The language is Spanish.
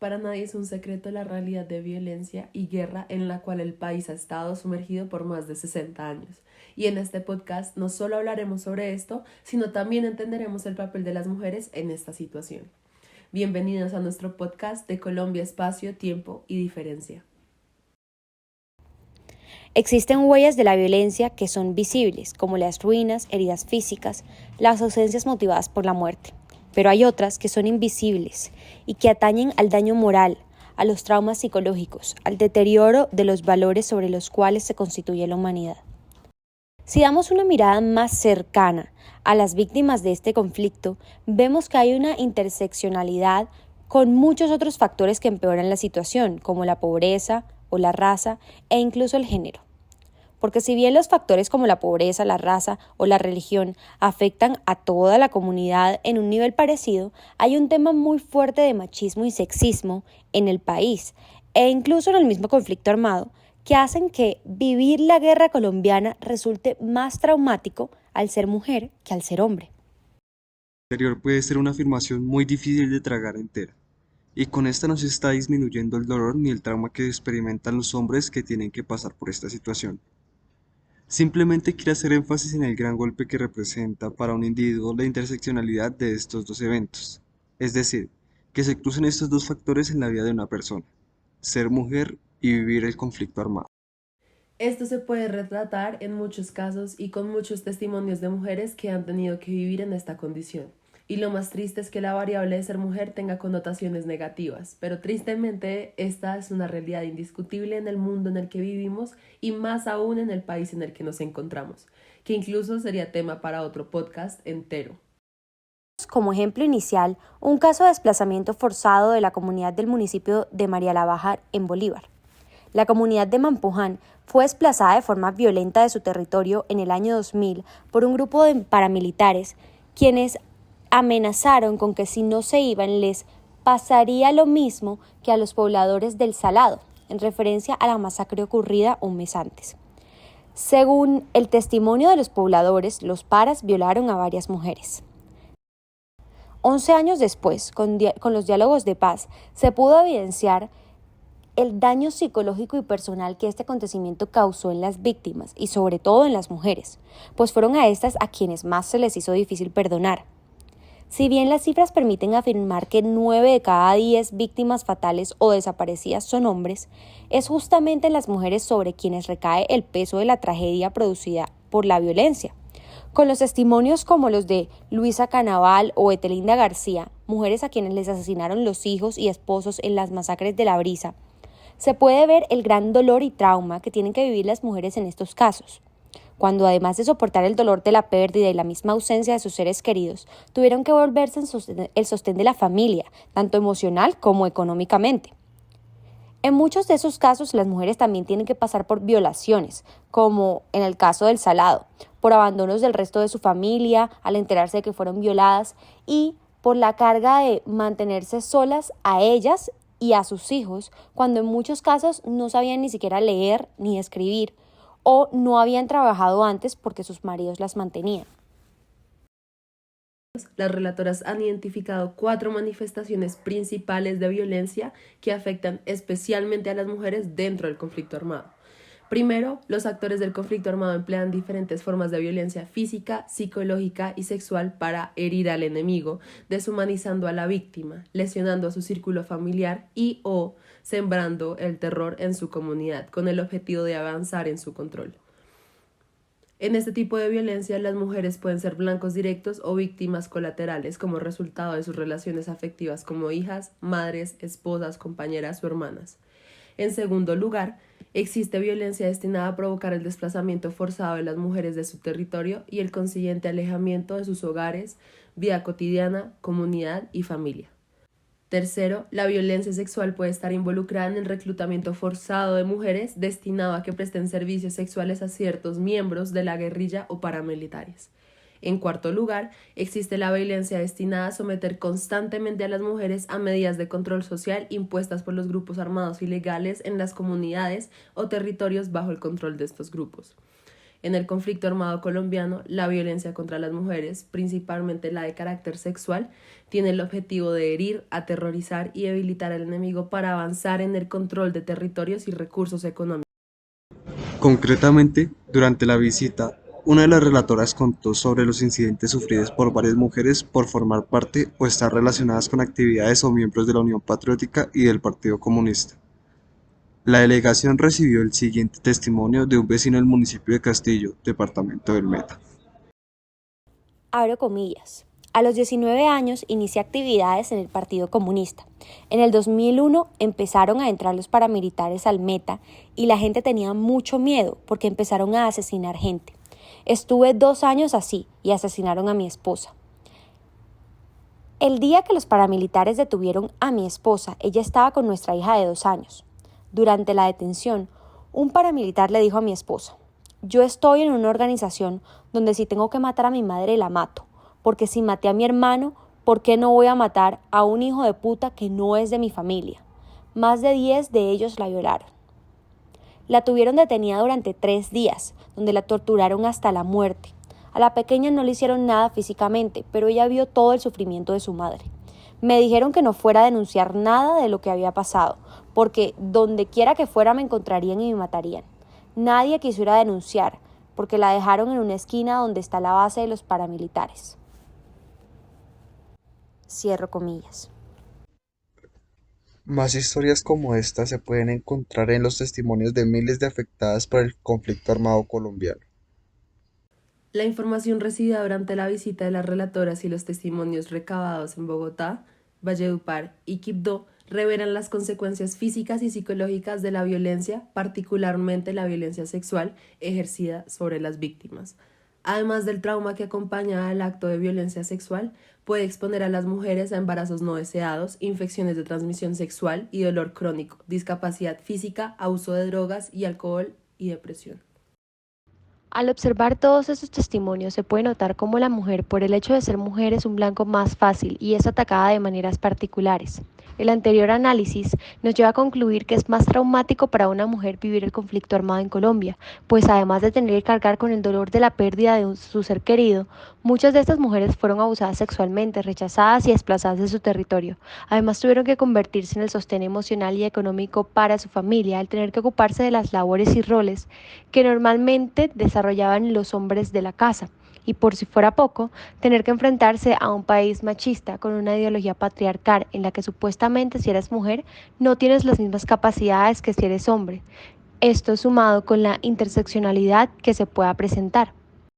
Para nadie es un secreto la realidad de violencia y guerra en la cual el país ha estado sumergido por más de 60 años. Y en este podcast no solo hablaremos sobre esto, sino también entenderemos el papel de las mujeres en esta situación. Bienvenidos a nuestro podcast de Colombia, Espacio, Tiempo y Diferencia. Existen huellas de la violencia que son visibles, como las ruinas, heridas físicas, las ausencias motivadas por la muerte. Pero hay otras que son invisibles y que atañen al daño moral, a los traumas psicológicos, al deterioro de los valores sobre los cuales se constituye la humanidad. Si damos una mirada más cercana a las víctimas de este conflicto, vemos que hay una interseccionalidad con muchos otros factores que empeoran la situación, como la pobreza o la raza e incluso el género. Porque si bien los factores como la pobreza, la raza o la religión afectan a toda la comunidad en un nivel parecido, hay un tema muy fuerte de machismo y sexismo en el país e incluso en el mismo conflicto armado que hacen que vivir la guerra colombiana resulte más traumático al ser mujer que al ser hombre. Anterior puede ser una afirmación muy difícil de tragar entera, y con esta no se está disminuyendo el dolor ni el trauma que experimentan los hombres que tienen que pasar por esta situación. Simplemente quiero hacer énfasis en el gran golpe que representa para un individuo la interseccionalidad de estos dos eventos, es decir, que se crucen estos dos factores en la vida de una persona, ser mujer y vivir el conflicto armado. Esto se puede retratar en muchos casos y con muchos testimonios de mujeres que han tenido que vivir en esta condición. Y lo más triste es que la variable de ser mujer tenga connotaciones negativas, pero tristemente esta es una realidad indiscutible en el mundo en el que vivimos y más aún en el país en el que nos encontramos, que incluso sería tema para otro podcast entero. Como ejemplo inicial, un caso de desplazamiento forzado de la comunidad del municipio de María la Baja en Bolívar. La comunidad de Mampuján fue desplazada de forma violenta de su territorio en el año 2000 por un grupo de paramilitares, quienes amenazaron con que si no se iban les pasaría lo mismo que a los pobladores del Salado, en referencia a la masacre ocurrida un mes antes. Según el testimonio de los pobladores, los paras violaron a varias mujeres. 11 años después, con los diálogos de paz, se pudo evidenciar el daño psicológico y personal que este acontecimiento causó en las víctimas y sobre todo en las mujeres, pues fueron a estas a quienes más se les hizo difícil perdonar. Si bien las cifras permiten afirmar que 9 de cada 10 víctimas fatales o desaparecidas son hombres, es justamente en las mujeres sobre quienes recae el peso de la tragedia producida por la violencia. Con los testimonios como los de Luisa Canaval o Etelinda García, mujeres a quienes les asesinaron los hijos y esposos en las masacres de La Brisa, se puede ver el gran dolor y trauma que tienen que vivir las mujeres en estos casos, cuando además de soportar el dolor de la pérdida y la misma ausencia de sus seres queridos, tuvieron que volverse el sostén de la familia, tanto emocional como económicamente. En muchos de esos casos, las mujeres también tienen que pasar por violaciones, como en el caso del Salado, por abandonos del resto de su familia al enterarse de que fueron violadas y por la carga de mantenerse solas a ellas y a sus hijos, cuando en muchos casos no sabían ni siquiera leer ni escribir o no habían trabajado antes porque sus maridos las mantenían. Las relatoras han identificado 4 manifestaciones principales de violencia que afectan especialmente a las mujeres dentro del conflicto armado. Primero, los actores del conflicto armado emplean diferentes formas de violencia física, psicológica y sexual para herir al enemigo, deshumanizando a la víctima, lesionando a su círculo familiar y o sembrando el terror en su comunidad con el objetivo de avanzar en su control. En este tipo de violencia, las mujeres pueden ser blancos directos o víctimas colaterales como resultado de sus relaciones afectivas como hijas, madres, esposas, compañeras o hermanas. En segundo lugar, existe violencia destinada a provocar el desplazamiento forzado de las mujeres de su territorio y el consiguiente alejamiento de sus hogares, vida cotidiana, comunidad y familia. Tercero, la violencia sexual puede estar involucrada en el reclutamiento forzado de mujeres destinado a que presten servicios sexuales a ciertos miembros de la guerrilla o paramilitares. En cuarto lugar, existe la violencia destinada a someter constantemente a las mujeres a medidas de control social impuestas por los grupos armados ilegales en las comunidades o territorios bajo el control de estos grupos. En el conflicto armado colombiano, la violencia contra las mujeres, principalmente la de carácter sexual, tiene el objetivo de herir, aterrorizar y debilitar al enemigo para avanzar en el control de territorios y recursos económicos. Concretamente, durante la visita, una de las relatoras contó sobre los incidentes sufridos por varias mujeres por formar parte o estar relacionadas con actividades o miembros de la Unión Patriótica y del Partido Comunista. La delegación recibió el siguiente testimonio de un vecino del municipio de Castillo, departamento del Meta. Abro comillas. A los 19 años inicié actividades en el Partido Comunista. En el 2001 empezaron a entrar los paramilitares al Meta y la gente tenía mucho miedo porque empezaron a asesinar gente. Estuve 2 años así y asesinaron a mi esposa. El día que los paramilitares detuvieron a mi esposa, ella estaba con nuestra hija de 2 años. Durante la detención, un paramilitar le dijo a mi esposa: yo estoy en una organización donde si tengo que matar a mi madre la mato, porque si maté a mi hermano, ¿por qué no voy a matar a un hijo de puta que no es de mi familia? Más de 10 de ellos la violaron. La tuvieron detenida durante 3 días, donde la torturaron hasta la muerte. A la pequeña no le hicieron nada físicamente, pero ella vio todo el sufrimiento de su madre. Me dijeron que no fuera a denunciar nada de lo que había pasado, porque donde quiera que fuera me encontrarían y me matarían. Nadie quisiera denunciar, porque la dejaron en una esquina donde está la base de los paramilitares. Cierro comillas. Más historias como esta se pueden encontrar en los testimonios de miles de afectadas por el conflicto armado colombiano. La información recibida durante la visita de las relatoras y los testimonios recabados en Bogotá, Valledupar y Quibdó revelan las consecuencias físicas y psicológicas de la violencia, particularmente la violencia sexual ejercida sobre las víctimas. Además del trauma que acompaña al acto de violencia sexual, puede exponer a las mujeres a embarazos no deseados, infecciones de transmisión sexual y dolor crónico, discapacidad física, abuso de drogas y alcohol y depresión. Al observar todos esos testimonios se puede notar cómo la mujer, por el hecho de ser mujer, es un blanco más fácil y es atacada de maneras particulares. El anterior análisis nos lleva a concluir que es más traumático para una mujer vivir el conflicto armado en Colombia, pues además de tener que cargar con el dolor de la pérdida de su ser querido, muchas de estas mujeres fueron abusadas sexualmente, rechazadas y desplazadas de su territorio. Además tuvieron que convertirse en el sostén emocional y económico para su familia al tener que ocuparse de las labores y roles que normalmente desarrollaban los hombres de la casa. Y por si fuera poco, tener que enfrentarse a un país machista con una ideología patriarcal en la que supuestamente si eres mujer no tienes las mismas capacidades que si eres hombre. Esto sumado con la interseccionalidad que se pueda presentar.